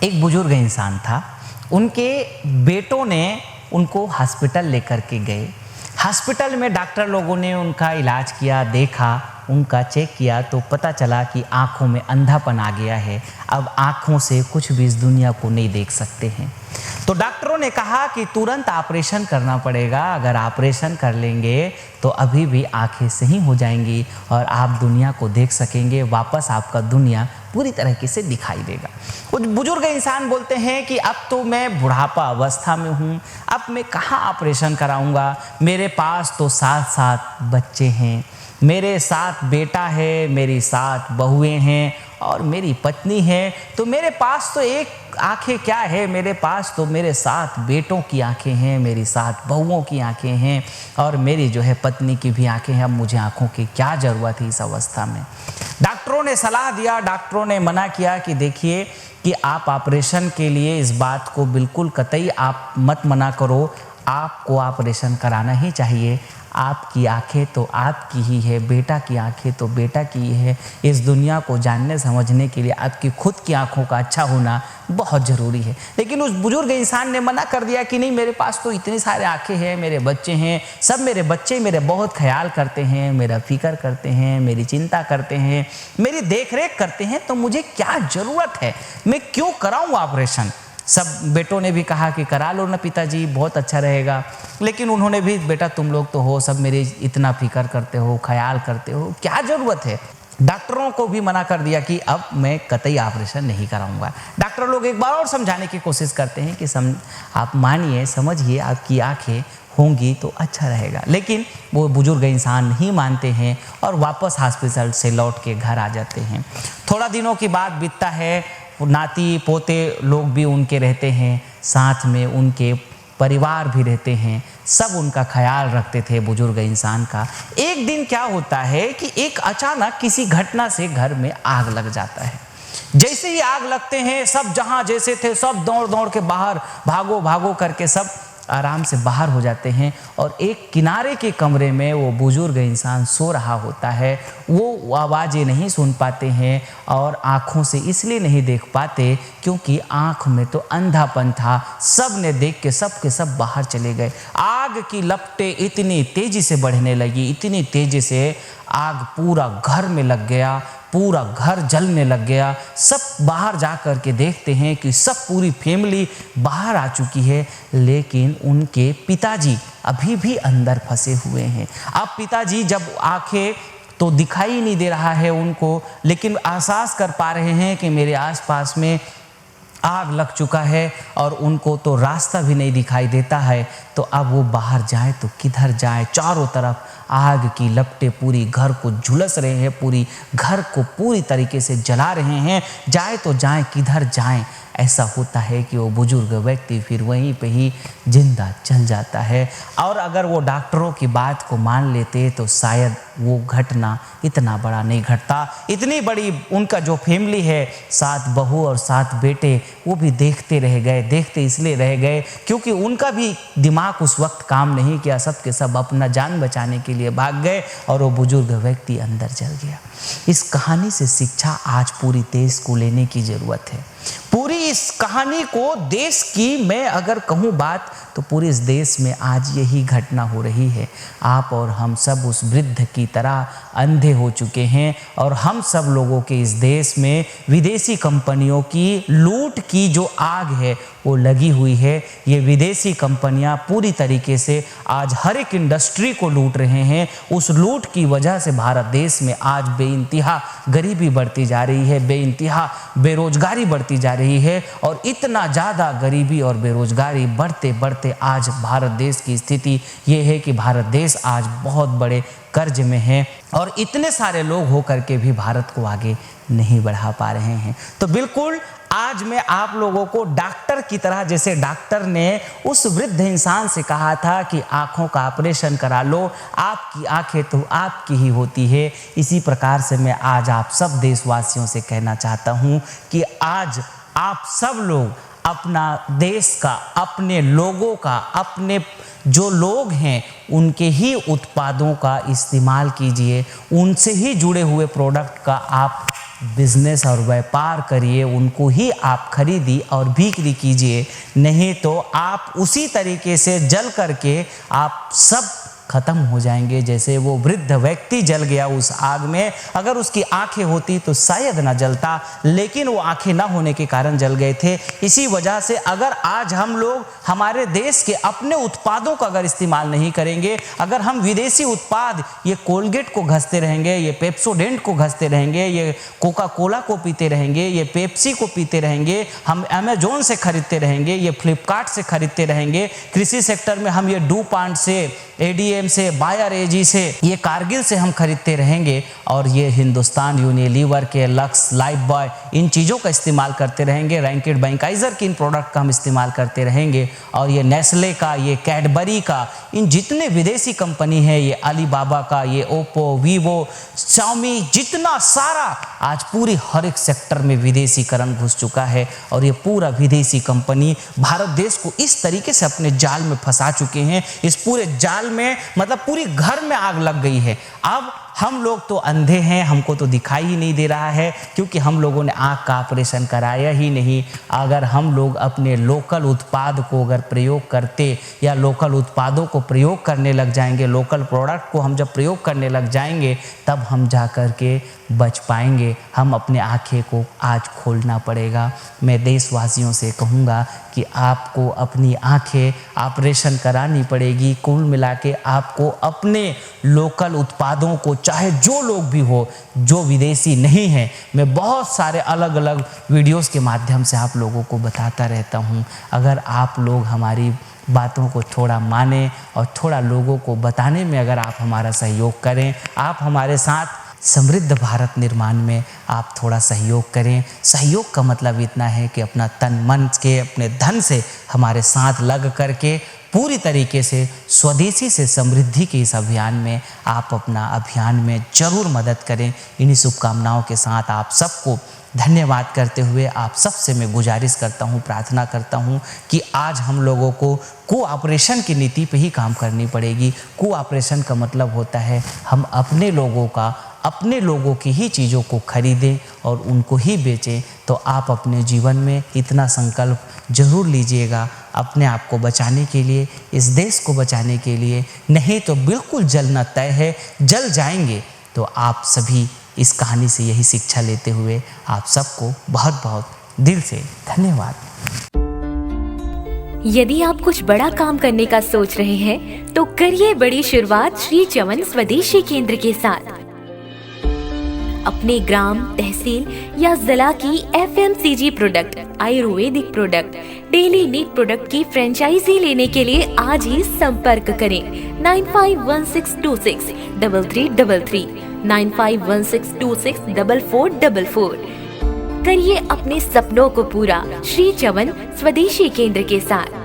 एक बुजुर्ग इंसान था, उनके बेटों ने उनको हॉस्पिटल लेकर के गए। हॉस्पिटल में डॉक्टर लोगों ने उनका इलाज किया, देखा, उनका चेक किया तो पता चला कि आँखों में अंधापन आ गया है। अब आँखों से कुछ भी इस दुनिया को नहीं देख सकते हैं। तो डॉक्टरों ने कहा कि तुरंत ऑपरेशन करना पड़ेगा, अगर ऑपरेशन कर लेंगे तो अभी भी आँखें सही हो जाएंगी और आप दुनिया को देख सकेंगे, वापस आपका दुनिया पूरी तरीके से दिखाई देगा। कुछ बुजुर्ग इंसान बोलते हैं कि अब तो मैं बुढ़ापा अवस्था में हूँ, अब मैं कहाँ ऑपरेशन कराऊंगा, मेरे पास तो 7 बच्चे हैं, मेरे 7 बेटा है, मेरी 7 बहुएं हैं और मेरी पत्नी है, तो मेरे पास तो एक आंखें क्या है, मेरे पास तो मेरे 7 बेटों की आंखें हैं, मेरी 7 बहुओं की आंखें हैं और मेरी जो है पत्नी की भी आंखें हैं। अब मुझे आंखों की क्या ज़रूरत है इस अवस्था में। डॉक्टरों ने सलाह दिया, डॉक्टरों ने मना किया कि देखिए कि आप ऑपरेशन के लिए इस बात को बिल्कुल कतई आप मत मना करो, आपको ऑपरेशन कराना ही चाहिए। आपकी आंखें तो आपकी ही है, बेटा की आंखें तो बेटा की ही है। इस दुनिया को जानने समझने के लिए आपकी खुद की आंखों का अच्छा होना बहुत ज़रूरी है। लेकिन उस बुजुर्ग इंसान ने मना कर दिया कि नहीं, मेरे पास तो इतनी सारे आंखें हैं, मेरे बच्चे हैं, सब मेरे बच्चे मेरे बहुत ख्याल करते हैं, मेरा फिक्र करते हैं, मेरी चिंता करते हैं, मेरी देख रेख करते हैं, तो मुझे क्या ज़रूरत है, मैं क्यों कराऊँ ऑपरेशन। सब बेटों ने भी कहा कि करा लो ना पिताजी, बहुत अच्छा रहेगा। लेकिन उन्होंने भी, बेटा तुम लोग तो हो, सब मेरे इतना फिक्र करते हो, ख्याल करते हो, क्या ज़रूरत है। डॉक्टरों को भी मना कर दिया कि अब मैं कतई ऑपरेशन नहीं कराऊंगा। डॉक्टर लोग एक बार और समझाने की कोशिश करते हैं कि आप मानिए, समझिए, आपकी आंखें होंगी तो अच्छा रहेगा। लेकिन वो बुजुर्ग इंसान नहीं मानते हैं और वापस हॉस्पिटल से लौट के घर आ जाते हैं। थोड़ा दिनों की बात बीतता है, नाती पोते लोग भी उनके रहते हैं, साथ में उनके परिवार भी रहते हैं, सब उनका ख्याल रखते थे बुजुर्ग इंसान का। एक दिन क्या होता है कि एक अचानक किसी घटना से घर में आग लग जाता है। जैसे ही आग लगते हैं, सब जहां जैसे थे सब दौड़ दौड़ के बाहर भागो भागो करके सब आराम से बाहर हो जाते हैं और एक किनारे के कमरे में वो बुजुर्ग इंसान सो रहा होता है। वो आवाज़ें नहीं सुन पाते हैं और आँखों से इसलिए नहीं देख पाते क्योंकि आँख में तो अंधापन था। सब ने देख के सब बाहर चले गए। आग की लपटें इतनी तेज़ी से बढ़ने लगी, इतनी तेज़ी से आग पूरा घर में लग गया, पूरा घर जलने लग गया। सब बाहर जा कर के देखते हैं कि सब पूरी फैमिली बाहर आ चुकी है, लेकिन उनके पिताजी अभी भी अंदर फंसे हुए हैं। अब पिताजी जब आंखें तो दिखाई नहीं दे रहा है उनको, लेकिन एहसास कर पा रहे हैं कि मेरे आसपास में आग लग चुका है और उनको तो रास्ता भी नहीं दिखाई देता है। तो अब वो बाहर जाए तो किधर जाए, चारों तरफ आग की लपटें पूरी घर को झुलस रहे हैं, पूरी घर को पूरी तरीके से जला रहे हैं। जाए तो जाए, किधर जाएं। ऐसा होता है कि वो बुजुर्ग व्यक्ति फिर वहीं पे ही जिंदा चल जाता है। और अगर वो डॉक्टरों की बात को मान लेते तो शायद वो घटना इतना बड़ा नहीं घटता। इतनी बड़ी उनका जो फैमिली है, 7 बहू और 7 बेटे, वो भी देखते रह गए। देखते इसलिए रह गए क्योंकि उनका भी दिमाग उस वक्त काम नहीं किया। सब के सब अपना जान बचाने के लिए भाग गए और वो बुजुर्ग व्यक्ति अंदर जल गया। इस कहानी से शिक्षा आज पूरी देश को लेने की ज़रूरत है। पूरी इस कहानी को देश की मैं अगर कहूँ बात तो पूरे इस देश में आज यही घटना हो रही है। आप और हम सब उस वृद्ध की तरह अंधे हो चुके हैं और हम सब लोगों के इस देश में विदेशी कंपनियों की लूट की जो आग है वो लगी हुई है। ये विदेशी कंपनियां पूरी तरीके से आज हर एक इंडस्ट्री को लूट रहे हैं। उस लूट की वजह से भारत देश में आज बेइंतहा गरीबी बढ़ती जा रही है, बेइंतहा बेरोजगारी बढ़ती जा रही है और इतना ज़्यादा गरीबी और बेरोजगारी बढ़ते बढ़ते आज भारत देश की स्थिति ये है कि भारत देश आज बहुत बड़े कर्ज में है और इतने सारे लोग होकर के भी भारत को आगे नहीं बढ़ा पा रहे हैं। तो बिल्कुल आज मैं आप लोगों को डॉक्टर की तरह, जैसे डॉक्टर ने उस वृद्ध इंसान से कहा था कि आँखों का ऑपरेशन करा लो, आपकी आँखें तो आपकी ही होती है, इसी प्रकार से मैं आज आप सब देशवासियों से कहना चाहता हूँ कि आज आप सब लोग अपना देश का, अपने लोगों का, अपने जो लोग हैं उनके ही उत्पादों का इस्तेमाल कीजिए, उनसे ही जुड़े हुए प्रोडक्ट का आप बिजनेस और व्यापार करिए, उनको ही आप खरीदी और बिक्री कीजिए, नहीं तो आप उसी तरीके से जल करके आप सब खत्म हो जाएंगे। जैसे वो वृद्ध व्यक्ति जल गया उस आग में, अगर उसकी आंखें होती तो शायद ना जलता, लेकिन वो आंखें ना होने के कारण जल गए थे। इसी वजह से अगर आज हम लोग हमारे देश के अपने उत्पादों का अगर इस्तेमाल नहीं करेंगे, अगर हम विदेशी उत्पाद ये कोलगेट को घसते रहेंगे, ये पेप्सोडेंट को घसते रहेंगे, ये कोका कोला को पीते रहेंगे, ये पेप्सी को पीते रहेंगे, हम अमेजोन से खरीदते रहेंगे, ये फ्लिपकार्ट से खरीदते रहेंगे, कृषि सेक्टर में हम ये डूपांट से, एडीएम से, बायर एजी से, ये कारगिल से हम खरीदते रहेंगे, और ये हिंदुस्तान यूनिलीवर के, लक्स, लाइफ बॉय, इन चीज़ों का इस्तेमाल करते रहेंगे, रैंकेड बैंकाइजर की इन प्रोडक्ट का हम इस्तेमाल करते रहेंगे, और ये नेस्ले का, ये कैडबरी का, इन जितने विदेशी कंपनी है, ये अलीबाबा का, ये ओप्पो, वीवो, शाओमी, जितना सारा आज पूरी हर एक सेक्टर में विदेशीकरण घुस चुका है, और ये पूरा विदेशी कंपनी भारत देश को इस तरीके से अपने जाल में फंसा चुके हैं, इस पूरे जाल में मतलब पूरी घर में आग लग गई है। अब हम लोग तो अंधे हैं, हमको तो दिखाई ही नहीं दे रहा है, क्योंकि हम लोगों ने आँख का ऑपरेशन कराया ही नहीं। अगर हम लोग अपने लोकल उत्पाद को अगर प्रयोग करते, या लोकल उत्पादों को प्रयोग करने लग जाएंगे, लोकल प्रोडक्ट को हम जब प्रयोग करने लग जाएंगे, तब हम जा कर के बच पाएंगे। हम अपने आँखें को आज खोलना पड़ेगा। मैं देशवासियों से कहूँगा कि आपको अपनी आँखें ऑपरेशन करानी पड़ेगी। कुल मिला के आपको अपने लोकल उत्पादों को, चाहे जो लोग भी हो, जो विदेशी नहीं है, मैं बहुत सारे अलग अलग वीडियोस के माध्यम से आप लोगों को बताता रहता हूँ। अगर आप लोग हमारी बातों को थोड़ा माने और थोड़ा लोगों को बताने में अगर आप हमारा सहयोग करें, आप हमारे साथ समृद्ध भारत निर्माण में आप थोड़ा सहयोग करें। सहयोग का मतलब इतना है कि अपना तन मन के, अपने धन से हमारे साथ लग करके पूरी तरीके से स्वदेशी से समृद्धि के इस अभियान में आप अपना अभियान में ज़रूर मदद करें। इन्हीं शुभकामनाओं के साथ आप सबको धन्यवाद करते हुए आप सबसे मैं गुजारिश करता हूँ, प्रार्थना करता हूँ कि आज हम लोगों को कोऑपरेशन की नीति पे ही काम करनी पड़ेगी। कोऑपरेशन का मतलब होता है हम अपने लोगों का, अपने लोगों की ही चीज़ों को खरीदें और उनको ही बेचें। तो आप अपने जीवन में इतना संकल्प जरूर लीजिएगा अपने आप को बचाने के लिए, इस देश को बचाने के लिए, नहीं तो बिल्कुल जलना तय है, जल जाएंगे। तो आप सभी इस कहानी से यही शिक्षा लेते हुए आप सबको बहुत बहुत दिल से धन्यवाद। यदि आप कुछ बड़ा काम करने का सोच रहे हैं तो करिए बड़ी शुरुआत श्री चवन स्वदेशी केंद्र के साथ। अपने ग्राम, तहसील या जिला की FMCG product, Ayurvedic product, daily need product की फ्रेंचाइजी लेने के लिए आज ही संपर्क करें 9516263333, 9516264444। करिए अपने सपनों को पूरा श्री चवन स्वदेशी केंद्र के साथ।